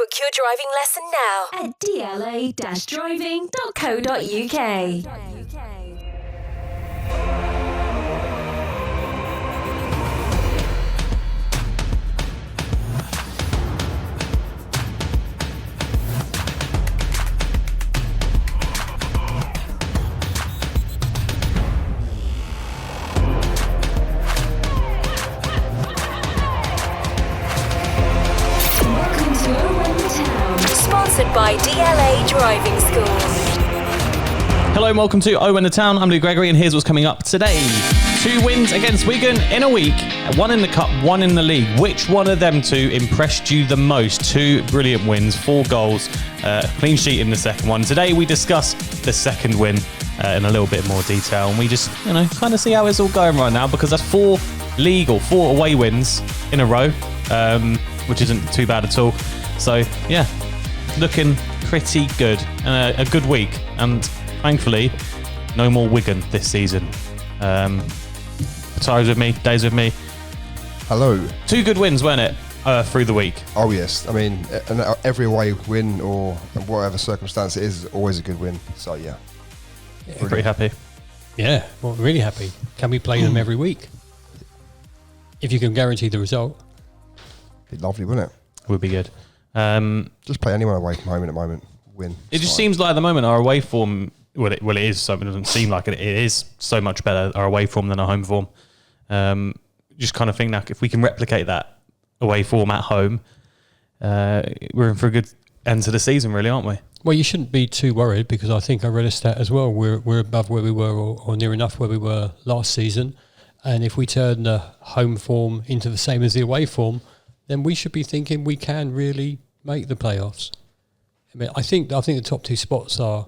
Book your driving lesson now at dla-driving.co.uk. Sponsored by DLA Driving School. Hello and welcome to Oh in the Town. I'm Lou Gregory and here's what's coming up today. 2 wins against Wigan in a week. 1 in the Cup, 1 in the league. Which one of them two impressed you the most? 2 brilliant wins, 4 goals, clean sheet in the second one. Today we discuss the second win in a little bit more detail and we just, kind of see how it's all going right now because that's 4 league or 4 away wins in a row, which isn't too bad at all. So, yeah, looking pretty good. A good week. And thankfully, no more Wigan this season. Times with me, days with me. Hello. 2 good wins, weren't it, through the week? Oh, yes. I mean, every away win or whatever circumstance it is always a good win. So, yeah. Pretty happy. Yeah, well, really happy. Can we play them every week? If you can guarantee the result. Be lovely, wouldn't it? Would be good. Just play anyone away from home at the moment. Win. It just seems like at the moment our away form, it is so, it doesn't seem like it is so much better, our away form, than our home form. Just kind of think that if we can replicate that away form at home, we're in for a good end to the season, really, aren't we? Well, you shouldn't be too worried because I think I read a stat as well. We're above where we were or near enough where we were last season. And if we turn the home form into the same as the away form, then we should be thinking we can really make the playoffs. I mean, I think the top 2 spots are,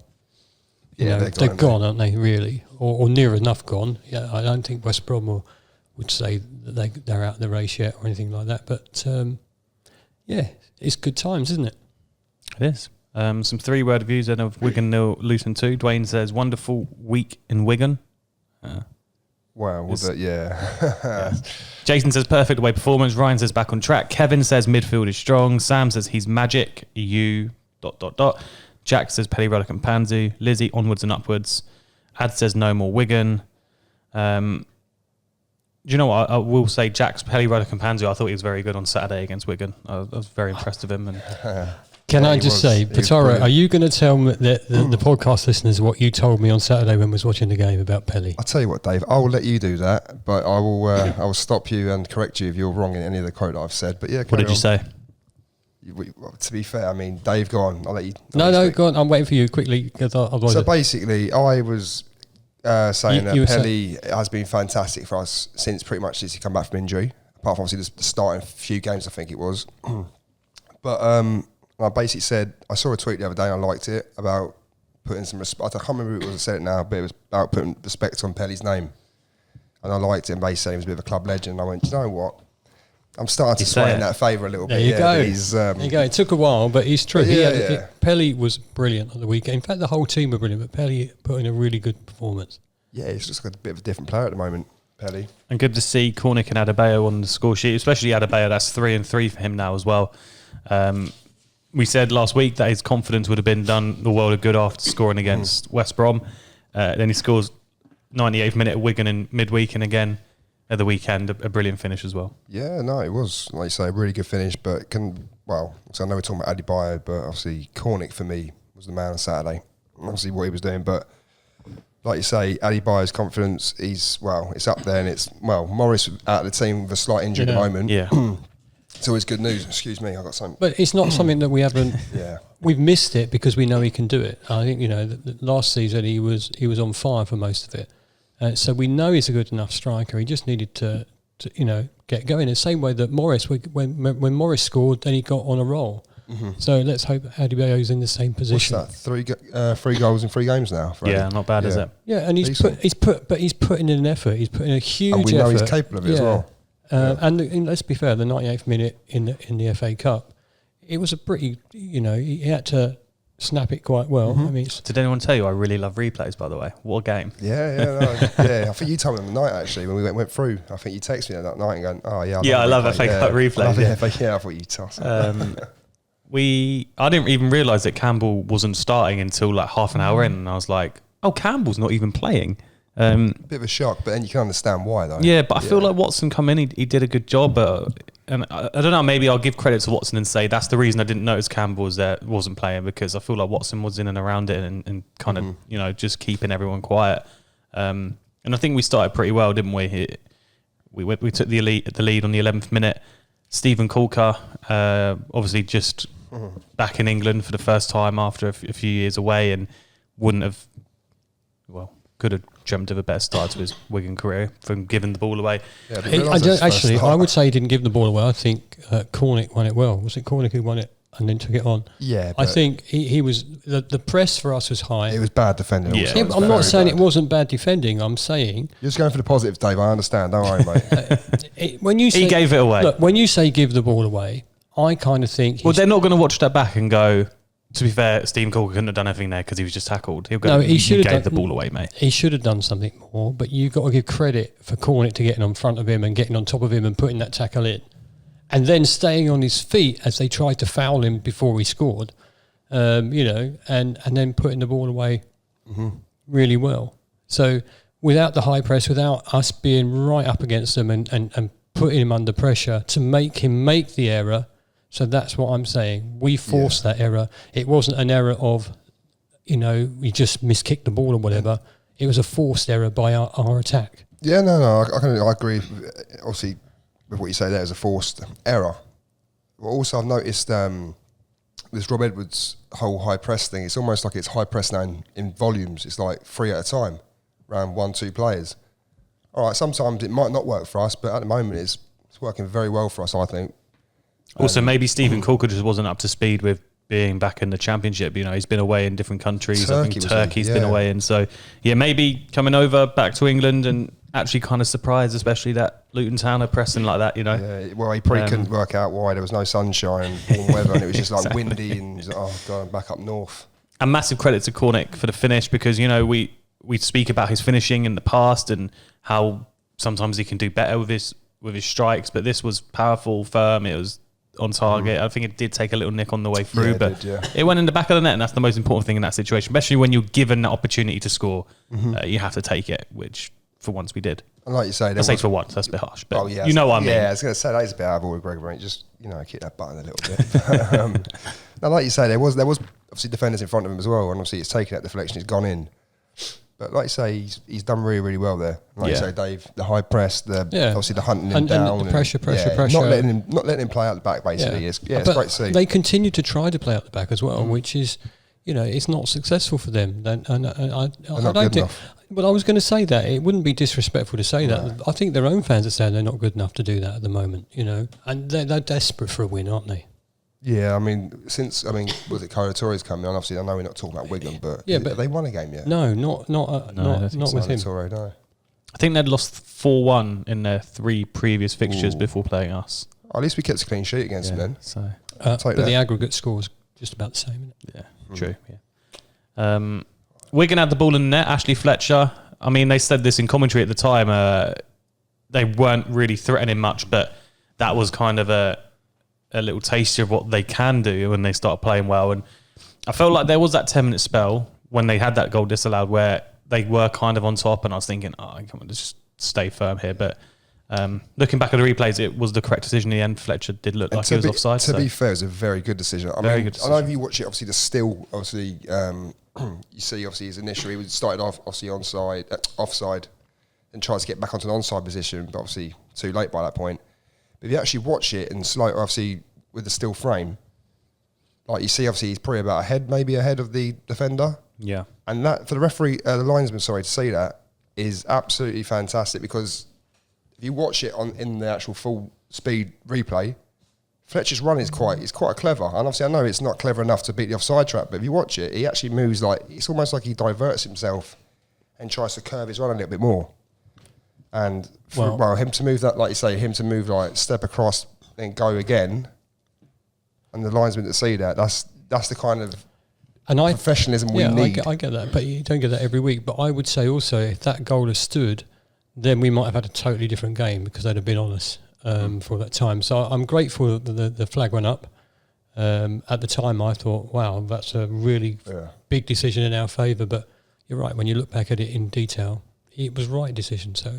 they're gone, aren't they? Really, or near enough gone. Yeah, I don't think West Brom would say that they're out of the race yet or anything like that. But yeah, it's good times, isn't it? It is. Some 3-word reviews then of Wigan 0, Luton 2. Dwayne says, wonderful week in Wigan. Wow, was it? Yeah. Jason says perfect away performance. Ryan says back on track. Kevin says midfield is strong. Sam says he's magic. Jack says Pelly, Ruddock and Panzu. Lizzie onwards and upwards. Ad says no more Wigan. Do you know what? I will say Jack's Pelly, Ruddock and Panzu. I thought he was very good on Saturday against Wigan. I was very impressed with him. And Can I just say, Patara, are you going to tell me the podcast listeners what you told me on Saturday when I was watching the game about Pelly? I'll tell you what, Dave. I will let you do that, but I will stop you and correct you if you're wrong in any of the quote that I've said. But yeah, what did you say? To be fair, I mean, Dave, go on. I'll let you. No, go on. I'm waiting for you quickly. So basically, I was saying that Pelly has been fantastic for us since pretty much since he come back from injury. Apart from obviously the starting few games, I think it was. But I basically said, I saw a tweet the other day and I liked it about putting some respect. I can't remember who it was that said it now, but it was about putting respect on Pelly's name. And I liked it and basically said he was a bit of a club legend. And I went, you know what? I'm starting to sway in that favour a little bit. There you go. There you go. It took a while, but he's true. Pelly was brilliant on the weekend. In fact, the whole team were brilliant, but Pelly put in a really good performance. Yeah, he's just got a bit of a different player at the moment, Pelly. And good to see Connick and Adebayo on the score sheet, especially Adebayo. That's 3 and 3 for him now as well. We said last week that his confidence would have been done the world of good after scoring against West Brom. Then he scores 98th minute at Wigan in midweek, and again at the weekend, a brilliant finish as well. Yeah, no, it was, like you say, a really good finish. But so I know we're talking about Adebayo, but obviously Connick for me was the man on Saturday. Obviously what he was doing, but like you say, Adebayo's confidence, it's up there, and Morris out of the team with a slight injury at the moment. Yeah. It's always good news. Excuse me, I got something. But it's not something that we haven't. Yeah. We've missed it because we know he can do it. I think last season he was on fire for most of it, so we know he's a good enough striker. He just needed to get going. The same way that Morris, when Morris scored, then he got on a roll. Mm-hmm. So let's hope Adebayo's in the same position. What's that? 3 goals in 3 games now. Yeah, not bad, is it? Yeah, and he's putting in an effort. He's putting in a huge effort. And we know he's capable of it as well. And let's be fair, the 98th minute in the FA Cup, it was a pretty, he had to snap it quite well. Mm-hmm. I mean, did anyone tell you I really love replays, by the way? What a game. Yeah. I think you told me on the night, actually, when we went through. I think you texted me that night and going, oh, yeah. I love FA Cup replays. I love FA, I thought you tossed it. I didn't even realise that Campbell wasn't starting until like half an hour in, and I was like, oh, Campbell's not even playing. Bit of a shock, but then you can understand why, though. Yeah, but I feel like Watson come in, he did a good job, and I don't know, maybe I'll give credit to Watson and say that's the reason I didn't notice Campbell wasn't playing, because I feel like Watson was in and around it and kind of, just keeping everyone quiet. And I think we started pretty well, didn't we? We took the lead on the 11th minute. Stephen Corker, obviously just back in England for the first time after a few years away, and could have dreamt of a better start to his Wigan career from giving the ball away. Yeah, I would say he didn't give the ball away. I think Cornick won it well. Was it Cornick who won it and then took it on? Yeah. I think he was... The press for us was high. It was bad defending. Yeah. Also. I'm not saying it wasn't bad defending. I'm saying... You're just going for the positives, Dave. I understand. Don't worry, mate. When you say, he gave it away. Look, when you say give the ball away, I kind of think... Well, they're not going to watch that back and go... To be fair, Stephen Corker couldn't have done anything there because he was just tackled. He gave the ball away, mate. He should have done something more, but you've got to give credit for Cornick to getting on front of him and getting on top of him and putting that tackle in. And then staying on his feet as they tried to foul him before he scored, and then putting the ball away really well. So without the high press, without us being right up against them and putting him under pressure to make him make the error. So that's what I'm saying. We forced that error. It wasn't an error of, we just miskicked the ball or whatever. It was a forced error by our attack. Yeah, no, I agree. Obviously, with what you say there is a forced error. But also, I've noticed this Rob Edwards' whole high press thing. It's almost like it's high press now in volumes. It's like 3 at a time, around 1-2 players. All right, sometimes it might not work for us, but at the moment it's working very well for us, I think. Also, maybe Stephen Corker just wasn't up to speed with being back in the Championship. He's been away in different countries. I think Turkey's been away. And so, maybe coming over back to England and actually kind of surprised, especially that Luton Town are pressing like that, Yeah, well, he probably couldn't work out why there was no sunshine, warm weather, and it was just like windy, and he's like, oh, God, I'm back up north. And massive credit to Cornick for the finish, because, we speak about his finishing in the past and how sometimes he can do better with his strikes, but this was powerful, firm, it was on target. I think it did take a little nick on the way through, it went in the back of the net, and that's the most important thing in that situation, especially when you're given that opportunity to score. You have to take it, which for once we did. And like you say, I say for once, that's a bit harsh, but what I mean. Yeah, I was going to say that is a bit out of Greg, just kick that button a little bit. Now, like you say, there was obviously defenders in front of him as well, and obviously it's taken that deflection, it's gone in. But like you say, he's done really, really well there. Like you say, Dave, the high press, obviously the hunting him down, and the pressure. Not letting him play out the back. Basically, it's great to see. They continue to try to play out the back as well, which is, it's not successful for them. And I don't think. But I was going to say that it wouldn't be disrespectful to say that. I think their own fans are saying they're not good enough to do that at the moment. And they're desperate for a win, aren't they? Yeah, was it Kolo Touré's coming on? Obviously, I know we're not talking about Wigan, but have they won a game yet? No, not with him. Touré, no. I think they'd lost 4-1 in their 3 previous fixtures before playing us. At least we kept a clean sheet against them then. So, but the aggregate score was just about the same, isn't it? Yeah, true. Yeah. Wigan had the ball in the net. Ashley Fletcher. They said this in commentary at the time. They weren't really threatening much, but that was kind of a little taster of what they can do when they start playing well. And I felt like there was that 10-minute spell when they had that goal disallowed where they were kind of on top, and I was thinking, come on, let's just stay firm here. But looking back at the replays, it was the correct decision in the end. Fletcher did look like he was offside. To be fair, it was a very good decision. Very good decision. I know if you watch it, obviously the still, obviously, you see obviously his initial, he started off obviously offside, and tried to get back onto an onside position, but obviously too late by that point. But if you actually watch it and obviously with the still frame, like you see, obviously he's probably maybe ahead of the defender. Yeah. And that, for the referee, the linesman, to see that is absolutely fantastic, because if you watch it in the actual full speed replay, Fletcher's run is quite clever. And obviously I know it's not clever enough to beat the offside trap, but if you watch it, he actually moves it's almost like he diverts himself and tries to curve his run a little bit more. And him to move that, like you say, step across and go again, and the linesman that see that's the kind of professionalism we need. I get that, but you don't get that every week. But I would say also, if that goal had stood, then we might have had a totally different game, because they'd have been on us for that time. So I'm grateful that the flag went up. At the time, I thought, wow, that's a really big decision in our favour. But you're right, when you look back at it in detail, it was the right decision. So,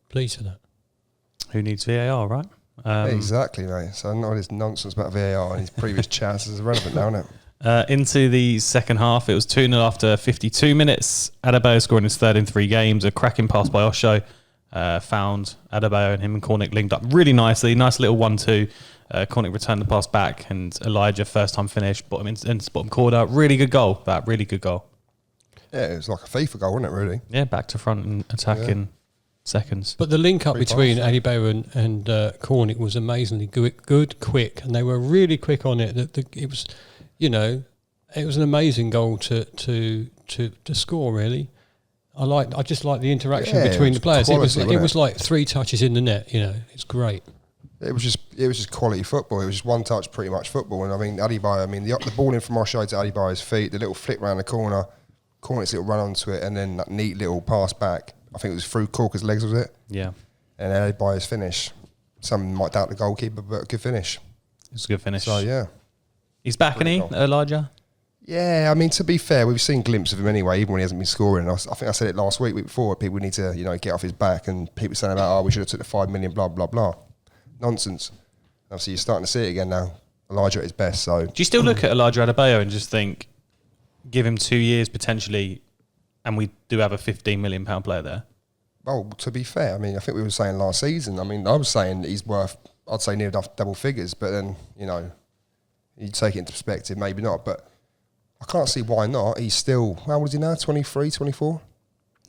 pleased for that. Who needs VAR, right? Exactly, mate. So none of this nonsense about VAR and his previous chances is irrelevant now, isn't it? Into the second half, it was 2-0 after 52 minutes. Adebayo scoring his third in 3 games. A cracking pass by Osho found Adebayo, and him and Connick linked up really nicely. Nice little 1-2. Connick returned the pass back, and Elijah, first time finish, bottom corner. Really good goal. Really good goal. Yeah, it was like a FIFA goal, wasn't it, really? Yeah, back to front and attacking seconds. But the link up between Adebayo and Connick was amazingly good, quick, and they were really quick on it. It was, it was an amazing goal to score. Really, I just like the interaction between the players. Quality, it was like 3 touches in the net. It's great. It was just quality football. It was just one touch, pretty much football. And I mean, Adebayo. The ball in from Osho to Adebayo's feet, the little flick round the corner, Connick's little run onto it, and then that neat little pass back. I think it was through Corker's legs, was it? Yeah. And Adebayo's finish. Some might doubt the goalkeeper, but a good finish. It's a good finish. So, yeah. He's back, isn't he, Elijah? Yeah, I mean, to be fair, we've seen glimpses of him anyway, even when he hasn't been scoring. I think I said it last week before, people need to, get off his back, and people saying about, we should have took the 5 million, blah, blah, blah. Nonsense. Obviously, you're starting to see it again now. Elijah at his best, so... Do you still look at Elijah Adebayo and just think, give him 2 years potentially, and we do have a £15 million player there? Well, to be fair, I mean, I think we were saying last season, I was saying he's worth, I'd say near enough double figures, but then, you take it into perspective, maybe not, but I can't see why not. He's still, how old is he now, 23, 24?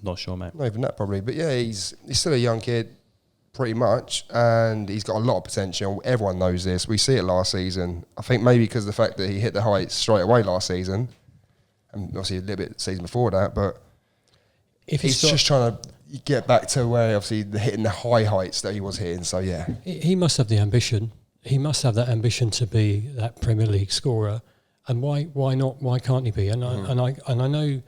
Not sure, mate. Not even that, probably, but yeah, he's still a young kid, pretty much, and he's got a lot of potential. Everyone knows this. We see it last season. I think maybe because of the fact that he hit the heights straight away last season, and obviously a little bit the season before that, but if he's just trying to get back to where obviously hitting the high heights that he was hitting. So yeah, he must have the ambition. He must have that ambition to be that Premier League scorer. And why not? Why can't he be? And I know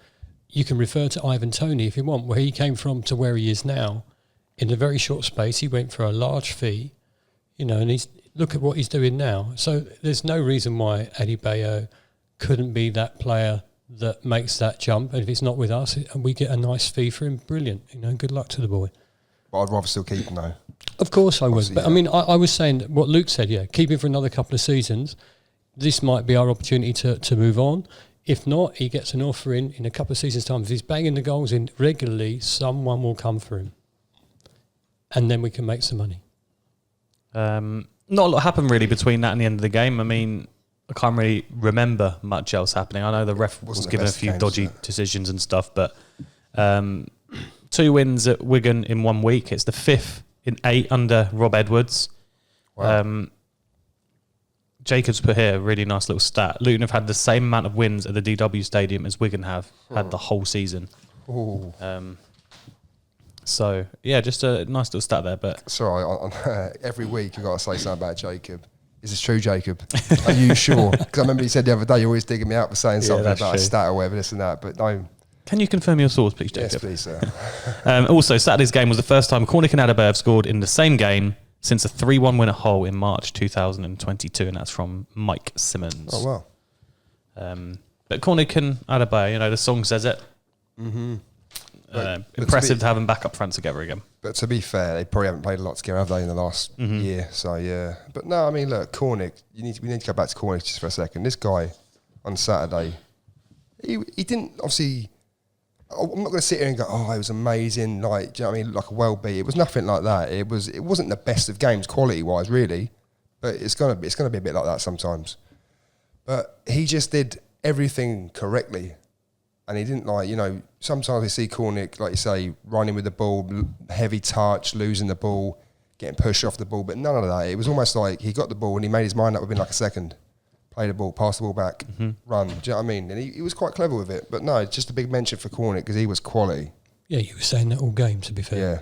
you can refer to Ivan Toney if you want, where he came from to where he is now. In a very short space, he went for a large fee, and look at what he's doing now. So there's no reason why Adebayo couldn't be that player that makes that jump. And if it's not with us, and we get a nice fee for him, brilliant. Good luck to the boy. But I'd rather still keep him though. Of course I would. But yeah. I was saying what Luke said, keep him for another couple of seasons. This might be our opportunity to move on. If not, he gets an offer in a couple of seasons' time. If he's banging the goals in regularly, someone will come for him. And then we can make some money. Not a lot happened really between that and the end of the game. I mean, I can't really remember much else happening. I know the ref was given a few dodgy decisions and stuff, but 2 wins at Wigan in 1 week. It's the 5th in 8 under Rob Edwards. Wow. Jacobs put here a really nice little stat. Luton have had the same amount of wins at the DW Stadium as Wigan have had the whole season. So, yeah, just a nice little stat there. But sorry, every week you've got to say something about Jacob. Is this true, Jacob? Are you sure? Because I remember you said the other day you're always digging me out for saying something about a stat or whatever, this and that. But no. Can you confirm your source, please, Jacob? Yes, please, sir. Also, Saturday's game was the first time Connick and Adebayo have scored in the same game since a 3-1 win at Hull in March 2022, and that's from Mike Simmons. Oh, wow. But Connick and Adebayo, the song says it. Mm-hmm. Impressive to have them back up front together again. But to be fair, they probably haven't played a lot together, have they, in the last year? So, yeah. But no, I mean, look, Connick, we need to go back to Connick just for a second. This guy on Saturday, he didn't, obviously, I'm not going to sit here and go, it was amazing, like, do you know what I mean, like a well beat. It was nothing like that. It wasn't the best of games quality-wise, really. But it's gonna be a bit like that sometimes. But he just did everything correctly. And he didn't sometimes we see Connick, like you say, running with the ball, heavy touch, losing the ball, getting pushed off the ball, but none of that. It was almost like he got the ball and he made his mind up within like a second. Play the ball, pass the ball back, run. Do you know what I mean? And he was quite clever with it. But no, it's just a big mention for Connick because he was quality. Yeah, you were saying that all game, to be fair. Yeah,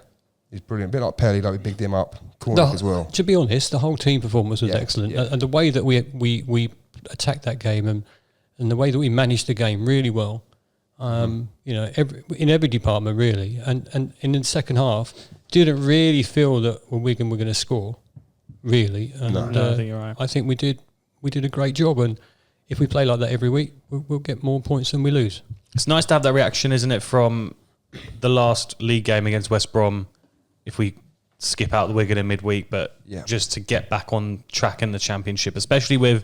he's brilliant. A bit like Pelly, like we bigged him up. Connick as well. To be honest, the whole team performance was excellent. Yeah. And the way that we attacked that game and the way that we managed the game really well, in every department really, and in the second half, didn't really feel that Wigan were going to score, really. And no, I think you're right. I think we did we did a great job. And if we play like that every week, we'll get more points than we lose. It's nice to have that reaction, isn't it, from the last league game against West Brom, if we skip out the Wigan in midweek, but just to get back on track in the Championship, especially with,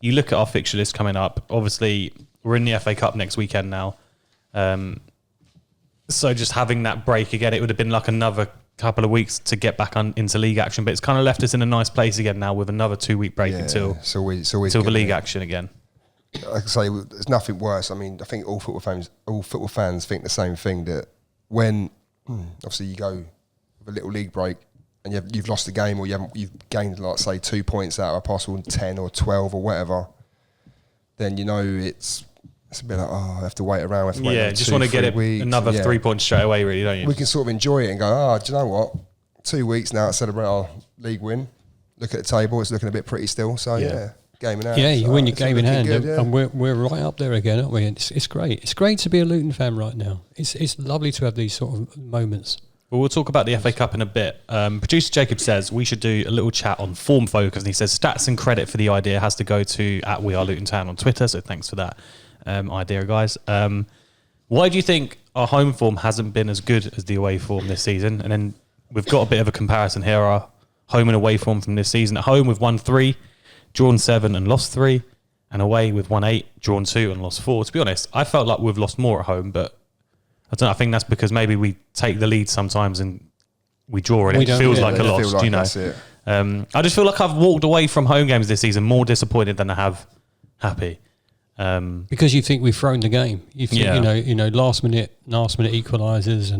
you look at our fixture list coming up, obviously we're in the FA Cup next weekend now. So just having that break again, it would have been like another couple of weeks to get back into league action, but it's kind of left us in a nice place again now with another 2-week break until the league action again. Like I say, there's nothing worse. I mean, I think all football fans think the same thing, that when obviously you go with a little league break and you've lost the game, or you've gained, like, say, 2 points out of a possible 10 or 12 or whatever, then you know it's a bit like, I have to wait around. Just want to get another 3 points straight away, really, don't you? We can sort of enjoy it and go, do you know what? 2 weeks now to celebrate our league win. Look at the table; it's looking a bit pretty still. So game in hand. Yeah, you win your game in hand, good, and we're right up there again, aren't we? It's great. It's great to be a Luton fan right now. It's lovely to have these sort of moments. Well, we'll talk about the FA Cup in a bit. Producer Jacob says we should do a little chat on form focus, and he says stats and credit for the idea has to go to @WeAreLutonTown on Twitter. So thanks for that idea, guys. Why do you think our home form hasn't been as good as the away form this season? And then we've got a bit of a comparison here: our home and away form from this season. At home, we've won 3, drawn 7 and lost 3, and away we've won 8, drawn 2 and lost 4. To be honest, I felt like we've lost more at home, but I don't know. I think that's because maybe we take the lead sometimes and we draw and it feels like a loss. Like, you know, I just feel like I've walked away from home games this season more disappointed than I have happy. Because you think we've thrown the game. You think you know last minute equalisers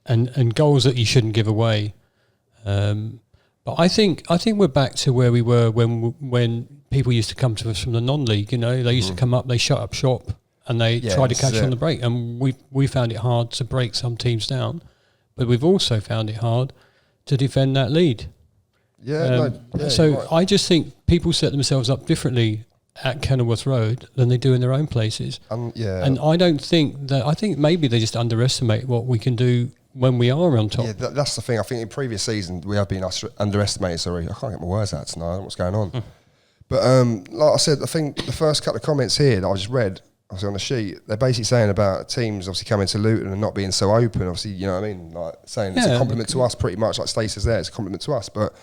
and goals that you shouldn't give away. But I think we're back to where we were when people used to come to us from the non-league. You know, they used to come up, they shut up shop, and they tried to catch on the break. And we found it hard to break some teams down, but we've also found it hard to defend that lead. I just think people set themselves up differently at Kenilworth Road than they do in their own places. And I don't think that. I think maybe they just underestimate what we can do when we are on top. Yeah, that's the thing. I think in previous seasons we have been underestimated. Sorry, I can't get my words out tonight. I don't know what's going on. But like I said, I think the first couple of comments here that I just read, obviously on the sheet, they're basically saying about teams obviously coming to Luton and not being so open. Obviously, you know what I mean? Like saying it's a compliment to us pretty much, like Stacey says there, it's a compliment to us. But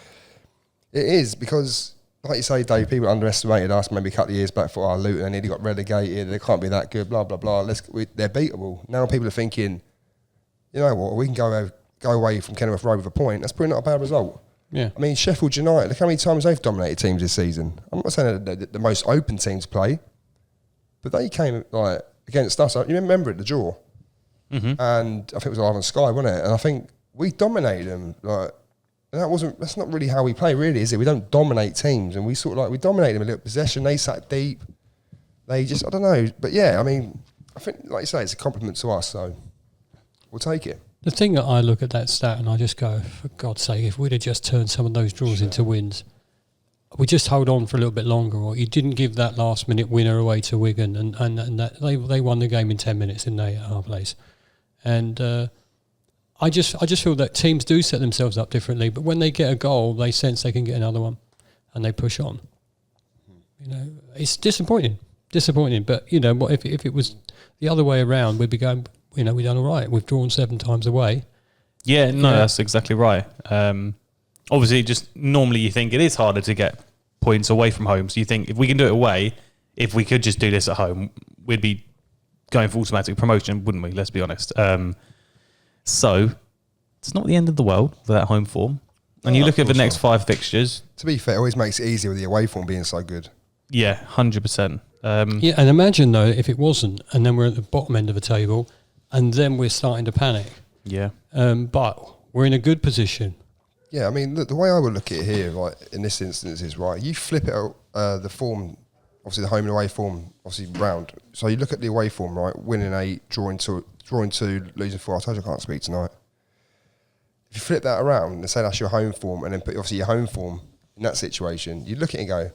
it is because, like you say, Dave, people underestimated us maybe a couple of years back for Luton, they nearly got relegated, they can't be that good, blah, blah, blah. They're beatable. Now people are thinking, you know what, we can go away from Kenilworth Road with a point. That's probably not a bad result. Yeah. I mean, Sheffield United, look how many times they've dominated teams this season. I'm not saying they're the most open team to play, but they came like against us. You remember it, the draw? And I think it was Live on Sky, wasn't it? And I think we dominated them. Like, and that's not really how we play, really, is it? We don't dominate teams, and we dominated them a little possession. They sat deep. They just, I don't know. But yeah, I mean, I think, like you say, it's a compliment to us, so we'll take it. The thing that I look at that stat and I just go, for God's sake, if we'd have just turned some of those draws into wins, we just hold on for a little bit longer, or you didn't give that last minute winner away to Wigan, and that they won the game in 10 minutes, didn't they, at our place? And I just feel that teams do set themselves up differently, but when they get a goal, they sense they can get another one, and they push on. You know, it's disappointing. But you know, what if it was the other way around? We'd be going, you know, we've done all right. We've drawn 7 times away. Yeah, that's exactly right. Obviously, just normally you think it is harder to get points away from home. So you think if we can do it away, if we could just do this at home, we'd be going for automatic promotion, wouldn't we? Let's be honest. So it's not the end of the world for that home form. And you look at the next 5 fixtures. To be fair, it always makes it easier with the away form being so good. Yeah, 100%. Yeah, and imagine though if it wasn't, and then we're at the bottom end of the table, and then we're starting to panic. Yeah. But we're in a good position. Yeah, I mean, the way I would look at it here, right, in this instance is, right, you flip it out, the form, obviously the home and away form, obviously round. So you look at the away form, right, winning 8, drawing 2, losing 4. I told you I can't speak tonight. If you flip that around and say that's your home form, and then put obviously your home form in that situation, you look at it and go,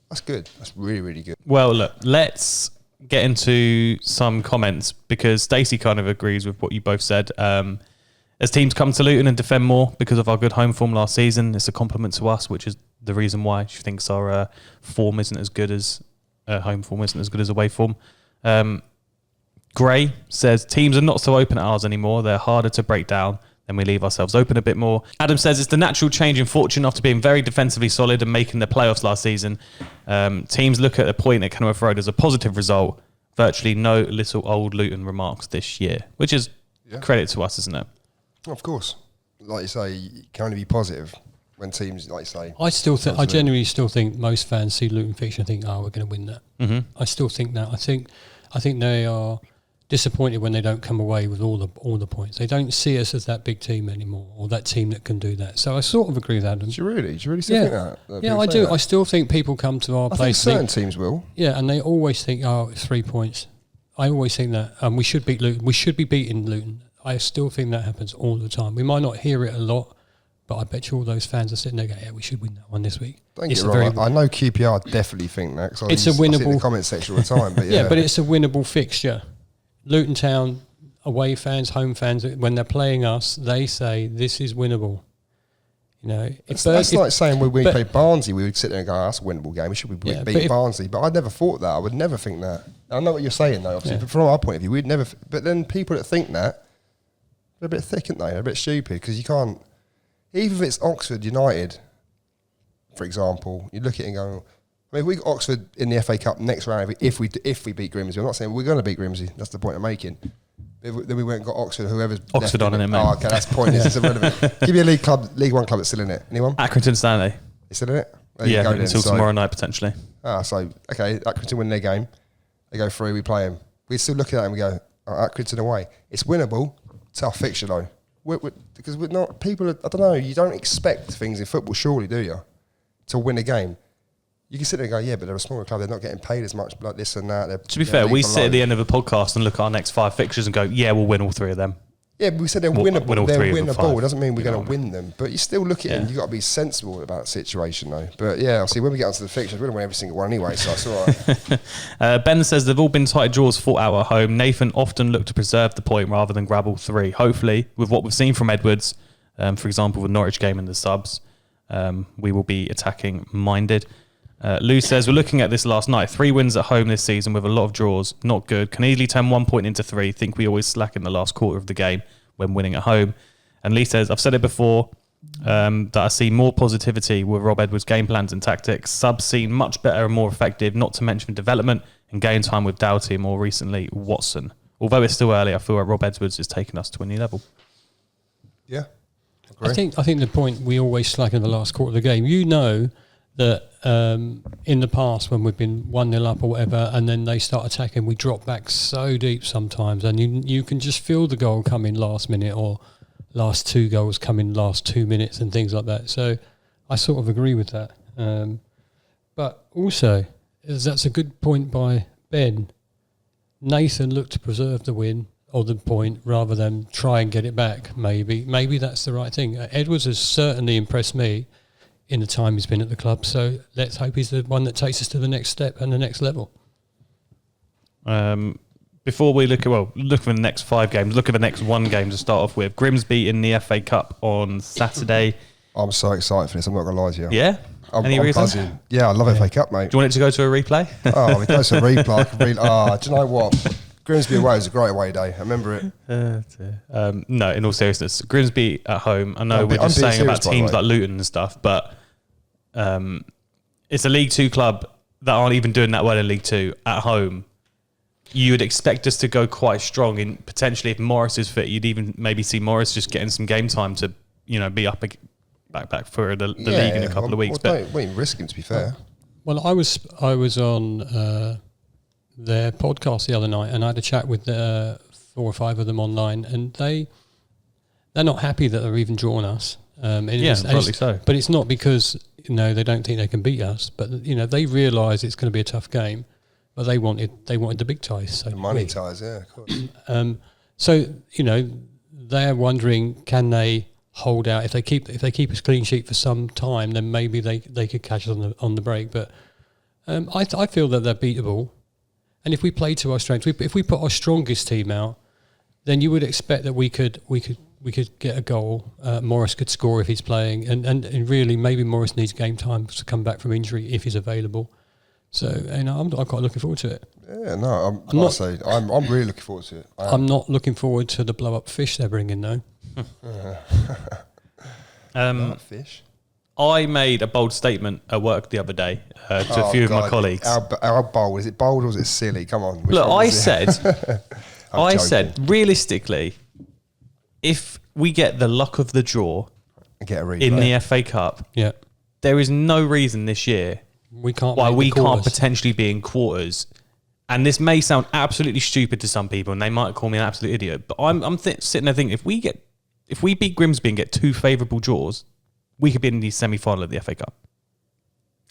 that's good. That's really, really good. Well, look, let's get into some comments because Stacey kind of agrees with what you both said. As teams come to Luton and defend more because of our good home form last season, it's a compliment to us, which is the reason why. She thinks our form isn't as good as home form isn't as good as away form. Gray says teams are not so open at ours anymore. They're harder to break down. Then we leave ourselves open a bit more. Adam says it's the natural change in fortune after being very defensively solid and making the playoffs last season. Teams look at a point at Kenilworth Road as a positive result. Virtually no little old Luton remarks this year, which is credit to us, isn't it? Of course. Like you say, you can only be positive when teams, like you say... I genuinely still think most fans see Luton fixture and think, we're going to win that. Mm-hmm. I still think that. I think they are disappointed when they don't come away with all the points. They don't see us as that big team anymore, or that team that can do that. So I sort of agree with Adam. Do you really still think that? Yeah, I do. That? I still think people come to our place. I think certain teams will. Yeah, and they always think, it's 3 points. I always think that we should beat Luton. We should be beating Luton. I still think that happens all the time. We might not hear it a lot, but I bet you all those fans are sitting there going, we should win that one this week. Don't get me wrong. I know QPR definitely think that. It's a winnable... I see in the comment section all the time. But yeah, but it's a winnable fixture. Luton Town away fans, home fans, when they're playing us, they say this is winnable. You know, that's like saying when we played Barnsley, we would sit there and go, that's a winnable game. We should be beat Barnsley. But I never thought that. I would never think that. I know what you're saying though. Obviously, but from our point of view, we'd never. But then people that think that, they're a bit thick, aren't they? They're a bit stupid because you can't. Even if it's Oxford United, for example, you look at it and go, I mean, if we got Oxford in the FA Cup next round, if we beat Grimsby, I'm not saying we're going to beat Grimsby. That's the point I'm making. Then we went and got Oxford, whoever's Oxford on in it, mate. Oh, okay, that's pointless. It's irrelevant. Give me a League One club that's still in it. Anyone? Accrington Stanley. It's still in it? Until tomorrow night, potentially. Okay, Accrington win their game. They go through, we play them. We still look at that and we go, Accrington away. It's winnable. Tough fixture, though. Because we're not, people, I don't know, you don't expect things in football, surely, do you? To win a game. You can sit there and go, but they're a smaller club, they're not getting paid as much, like this and that. To be fair, we sit at the end of a podcast and look at our next 5 fixtures and go, we'll win all 3 of them. Yeah, but we said they're winnable. They're winnable. It doesn't mean we're going to win them. But you still look at it, you've got to be sensible about the situation, though. But yeah, obviously, when we get onto the fixtures, we're going to win every single one anyway, so it's all right. Ben says they've all been tight draws fought out at home. Nathan often looked to preserve the point rather than grab all 3. Hopefully, with what we've seen from Edwards, for example, the Norwich game and the subs, we will be attacking minded. Lou says, we're looking at this last night. 3 wins at home this season with a lot of draws. Not good. Can easily turn 1 point into 3. Think we always slack in the last quarter of the game when winning at home. And Lee says, I've said it before, that I see more positivity with Rob Edwards' game plans and tactics. Subs seem much better and more effective, not to mention development and game time with Doughty and more recently Watson. Although it's still early, I feel like Rob Edwards is taking us to a new level. Yeah. I think the point, we always slack in the last quarter of the game. You know that in the past when we've been 1-0 up or whatever and then they start attacking, we drop back so deep sometimes and you can just feel the goal coming last minute or last 2 goals coming last 2 minutes and things like that. So I sort of agree with that. But also, that's a good point by Ben. Nathan looked to preserve the win or the point rather than try and get it back, maybe. Maybe that's the right thing. Edwards has certainly impressed me in the time he's been at the club, so let's hope he's the one that takes us to the next step and the next level. Before we look at the next 5 games, look at the next 1 game to start off with. Grimsby in the FA Cup on Saturday. I'm so excited for this, I'm not going to lie to you. Yeah? Any reason? Buzzing. Yeah, I love FA Cup, mate. Do you want it to go to a replay? Oh, it goes to a replay. Do you know what? Grimsby away was a great away day. I remember it. No, in all seriousness, Grimsby at home. I know we're just saying about teams like Luton and stuff, but it's a League 2 club that aren't even doing that well in League 2 at home. You would expect us to go quite strong in potentially if Morris is fit. You'd even maybe see Morris just getting some game time to be up back for the league in a couple of weeks. But don't risk him, to be fair. Well, I was on their podcast the other night and I had a chat with 4 or 5 of them online and they're not happy that they're even drawing us. Probably so. But it's not because they don't think they can beat us, but they realise it's going to be a tough game. But they wanted the big ties. So the money ties, yeah, of course. So they're wondering, can they hold out if they keep a clean sheet for some time? Then maybe they could catch us on the break. But I feel that they're beatable. And if we play to our strengths, if we put our strongest team out, then you would expect that we could we could get a goal. Morris could score if he's playing, and really maybe Morris needs game time to come back from injury if he's available. So I'm quite looking forward to it. Yeah, no, I'm really looking forward to it. I'm not looking forward to the blow up fish they're bringing though. Fish. I made a bold statement at work the other day to a few of my colleagues. How bold? Is it bold or is it silly? Come on. Look, I said, realistically, if we get the luck of the draw in the FA Cup, there is no reason this year we can't potentially be in quarters. And this may sound absolutely stupid to some people, and they might call me an absolute idiot. But I'm sitting there thinking, if we beat Grimsby and get 2 favourable draws, we could be in the semi-final of the FA Cup.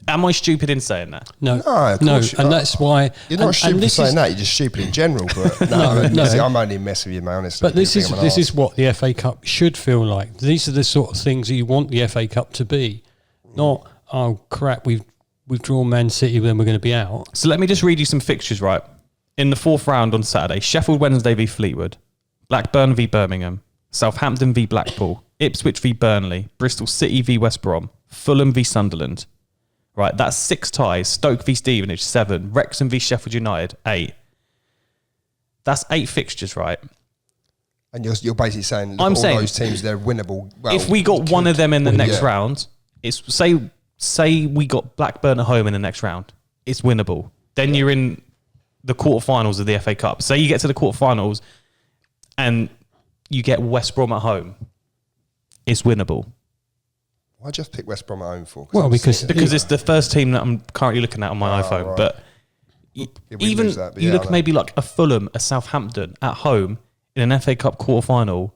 Am I stupid in saying that? No, and that's why you're not stupid in saying that. You're just stupid in general. But I'm only messing with you, honestly. But this is what the FA Cup should feel like. These are the sort of things you want the FA Cup to be, not crap. We've drawn Man City, then we're going to be out. So let me just read you some fixtures. Right, in the 4th round on Saturday, Sheffield Wednesday v Fleetwood, Blackburn v Birmingham, Southampton v Blackpool, Ipswich v Burnley, Bristol City v West Brom, Fulham v Sunderland. Right, that's 6 ties. Stoke v Stevenage, 7. Wrexham v Sheffield United, 8. That's 8 fixtures, right? And you're basically saying all those teams, they're winnable. Well, if we got one of them in the next round, it's say we got Blackburn at home in the next round, it's winnable. Then you're in the quarterfinals of the FA Cup. Say you get to the quarterfinals and you get West Brom at home, it's winnable. Why just pick West Brom at home for? Because it's the first team that I'm currently looking at on my iPhone. Right. But even you look maybe like a Fulham, a Southampton at home in an FA Cup quarterfinal.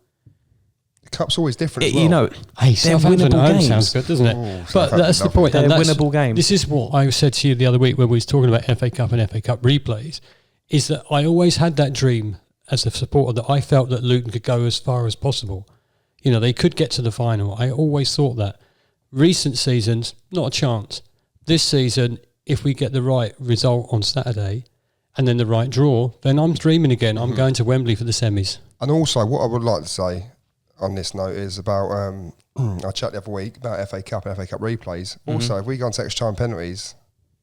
The Cup's always different as well. Hey, Southampton at home sounds good, doesn't it? Ooh, but that's the point. They're winnable games. This is what I said to you the other week when we was talking about FA Cup and FA Cup replays, is that I always had that dream as a supporter that I felt that Luton could go as far as possible. They could get to the final. I always thought that. Recent seasons, not a chance. This season, if we get the right result on Saturday and then the right draw, then I'm dreaming again. I'm going to Wembley for the semis. And also, what I would like to say on this note is about, I chatted the other week about FA Cup and FA Cup replays. Also, if we go on to extra time penalties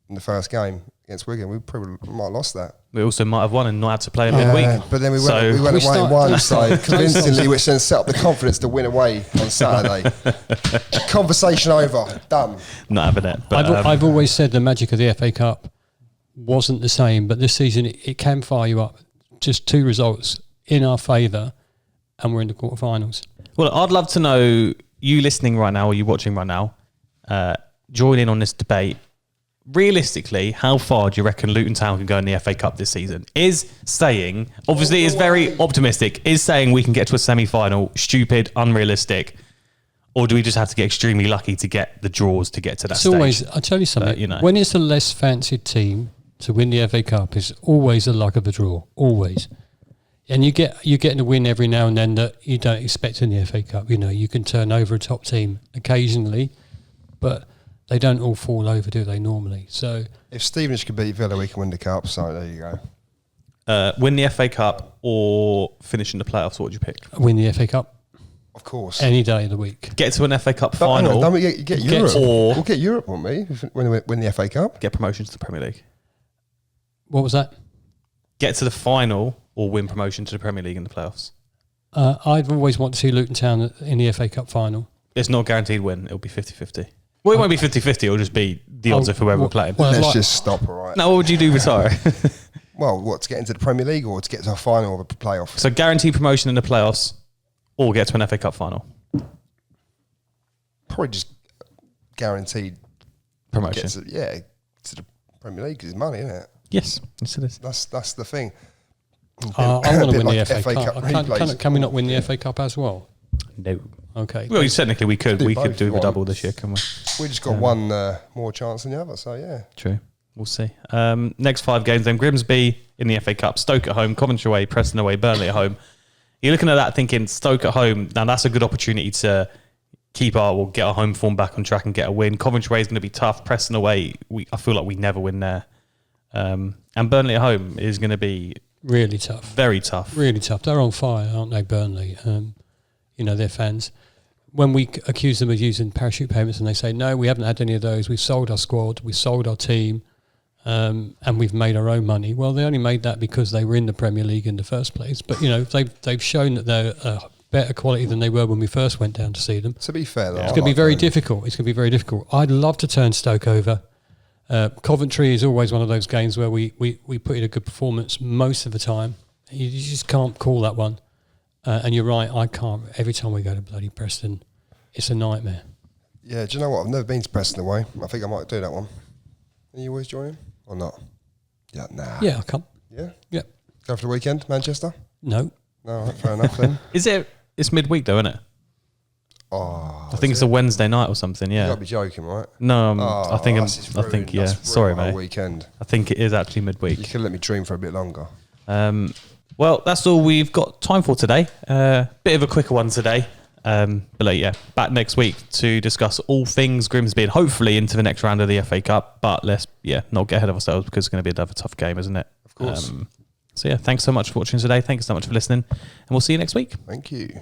in the first game against Wigan, we probably might have lost that. We also might have won and not had to play in midweek. But then we went away and won, so convincingly, which then set up the confidence to win away on Saturday. Conversation over, done. Not having it. But I've always said the magic of the FA Cup wasn't the same, but this season it can fire you up. Just 2 results in our favour, and we're in the quarterfinals. Well, I'd love to know, you listening right now or you watching right now, join in on this debate. Realistically, how far do you reckon Luton Town can go in the FA Cup this season? Is saying, obviously is very optimistic, is saying we can get to a semi-final stupid, unrealistic, or do we just have to get extremely lucky to get the draws to get to that stage? Always, I'll tell you something, when it's a less fancied team to win the FA Cup, it's always the luck of the draw, always. And you're getting a win every now and then that you don't expect in the FA Cup. You can turn over a top team occasionally, but they don't all fall over, do they, normally? So if Stevenage can beat Villa, we can win the Cup, so there you go. Win the FA Cup or finish in the playoffs, what would you pick? Win the FA Cup. Of course. Any day of the week. Get to an FA Cup final. Don't we get Europe? We'll get Europe, won't we, when we win the FA Cup? Get promotion to the Premier League. What was that? Get to the final or win promotion to the Premier League in the playoffs. I've always wanted to see Luton Town in the FA Cup final. It's not a guaranteed win. It'll be 50-50. Well, it won't be 50-50. It'll just be the odds of whoever we're playing. Well, let's just stop, all right? Now, what would you do, retire? Well, what, to get into the Premier League or to get to a final or a playoff? So guaranteed promotion in the playoffs or get to an FA Cup final? Probably just guaranteed promotion. To the Premier League because it's money, isn't it? Yes, yes it is. That's the thing. I want to win the FA Cup. Can we not win the FA Cup as well? No. Okay. Well, technically we could. We could do the double this year, can we? We just got one more chance than the other, so yeah. True. We'll see. Next 5 games then. Grimsby in the FA Cup, Stoke at home, Coventry away, Preston away, Burnley at home. You're looking at that thinking Stoke at home, now that's a good opportunity to get our home form back on track and get a win. Coventry away is going to be tough. Preston away, I feel like we never win there. And Burnley at home is going to be really tough. Very tough. Really tough. They're on fire, aren't they, Burnley? their fans. When we accuse them of using parachute payments and they say, no, we haven't had any of those, we've sold our squad, we've sold our team, and we've made our own money. Well, they only made that because they were in the Premier League in the first place. But, they've shown that they're better quality than they were when we first went down to see them. To be fair, though, it's going to be very difficult. It's going to be very difficult. I'd love to turn Stoke over. Coventry is always one of those games where we put in a good performance most of the time. You just can't call that one. And you're right, I can't. Every time we go to bloody Preston, it's a nightmare. Yeah, do you know what? I've never been to Preston away. I think I might do that one. Are you always joining or not? Yeah, nah. Yeah, I come. Yeah? Yeah. Go for the weekend, Manchester? No. No, right, fair enough then. It's midweek though, isn't it? Oh, I think it's a Wednesday night or something, yeah. You gotta be joking, right? No, yeah. yeah. Sorry, mate. Weekend. I think it is actually midweek. You could let me dream for a bit longer. Well, that's all we've got time for today. Bit of a quicker one today. But back next week to discuss all things Grimsby and hopefully into the next round of the FA Cup. But let's not get ahead of ourselves because it's going to be another tough game, isn't it? Of course. Thanks so much for watching today. Thanks so much for listening, and we'll see you next week. Thank you.